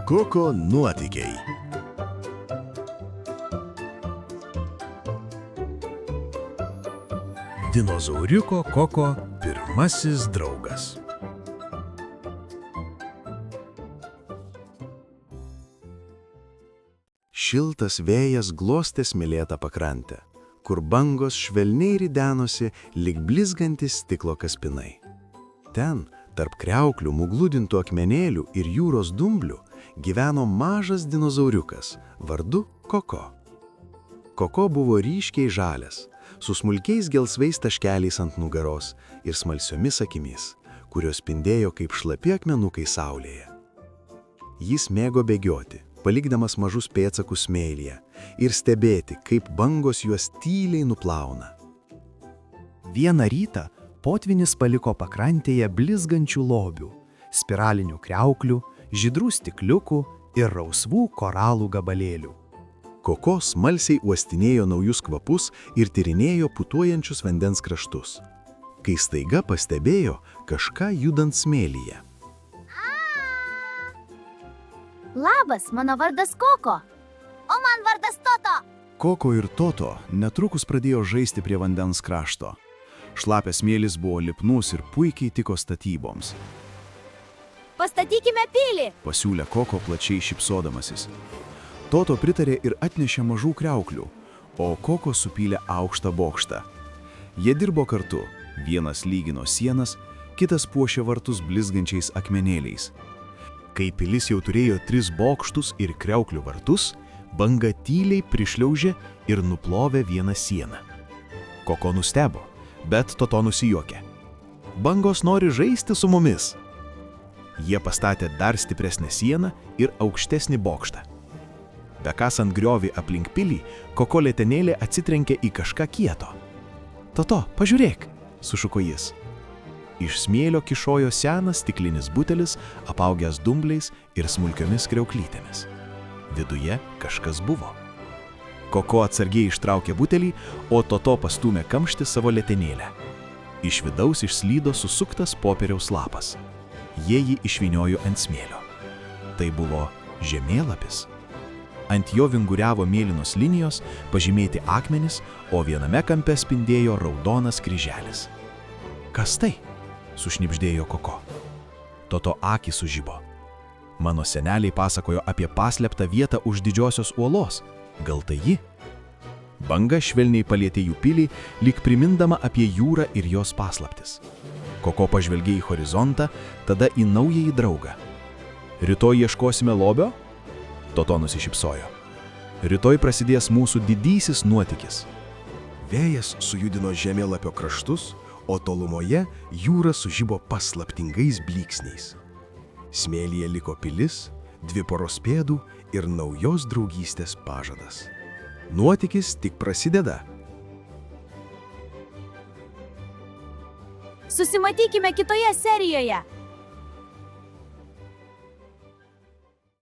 Koko nuotykiai. Dinozauriuko Koko pirmasis draugas. Šiltas vėjas glostė smėlėtą pakrantę, kur bangos švelniai ridenosi lyg blizgantis stiklo kaspinai. Ten, tarp kriauklių, nugludintų akmenėlių ir jūros dumblių, gyveno mažas dinozauriukas vardu Koko. Koko buvo ryškiai žalias, su smulkiais gelsvais taškeliais ant nugaros ir smalsiomis akimis, kurios spindėjo kaip šlapi akmenukai saulėje. Jis mėgo bėgioti, palikdamas mažus pėdsakus smėlyje, ir stebėti, kaip bangos juos tyliai nuplauna. Vieną rytą potvynis paliko pakrantėje blizgančių lobių, spiralinių kriauklių, žydrų stikliukų ir rausvų koralų gabalėlių. Koko smalsiai uostinėjo naujus kvapus ir tyrinėjo putuojančius vandens kraštus, kai staiga pastebėjo kažką judant smėlyje. Labas, mano vardas Koko, o man vardas Toto. Koko ir Toto netrukus pradėjo žaisti prie vandens krašto. Šlapės smėlis buvo lipnus ir puikiai tiko statyboms. Pastatykime pilį. Pasiūlė Koko plačiai šypsodamasis. Toto pritarė ir atnešė mažų kriauklių, o Koko supylė aukštą bokštą. Jie dirbo kartu, vienas lygino sienas, kitas puošė vartus blizgančiais akmenėliais. Kai pilis jau turėjo 3 bokštus ir kriauklių vartus, banga tyliai prišliaužė ir nuplovė vieną sieną. Koko nustebo, bet Toto nusijuokė. Bangos nori žaisti su mumis. Jie pastatė dar stipresnę sieną ir aukštesnį bokštą. Bekasant griovį aplink pilį, Koko letenėlė atsitrenkė į kažką kieto. Toto, pažiūrėk, sušuko jis. Iš smėlio kišojo senas stiklinis butelis, apaugęs dumbliais ir smulkiomis kriauklytėmis. Viduje kažkas buvo. Koko atsargiai ištraukė butelį, o Toto pastūmė kamštį savo letenėlę. Iš vidaus išslydo susuktas popieriaus lapas. Jie jį išvyniojo ant smėlio. Tai buvo žemėlapis. Ant jo vinguriavo mėlynos linijos, pažymėti akmenys, o viename kampe spindėjo raudonas kryželis. Kas tai? Sušnibždėjo Koko. Toto akys sužibo. Mano seneliai pasakojo apie paslėptą vietą už didžiosios uolos. Gal tai ji? Banga švelniai palietė jų pilį, lyg primindama apie jūrą ir jos paslaptis. Koko pažvelgė į horizontą, tada į naująjį draugą. Rytoj ieškosime lobio? Toto nusišypsojo. Rytoj prasidės mūsų didysis nuotykis. Vėjas sujudino žemėlapio kraštus, o tolumoje jūra sužibo paslaptingais blyksniais. Smėlyje liko pilis, 2 poros pėdų ir naujos draugystės pažadas. Nuotykis tik prasideda. Susimatykime kitoje serijoje.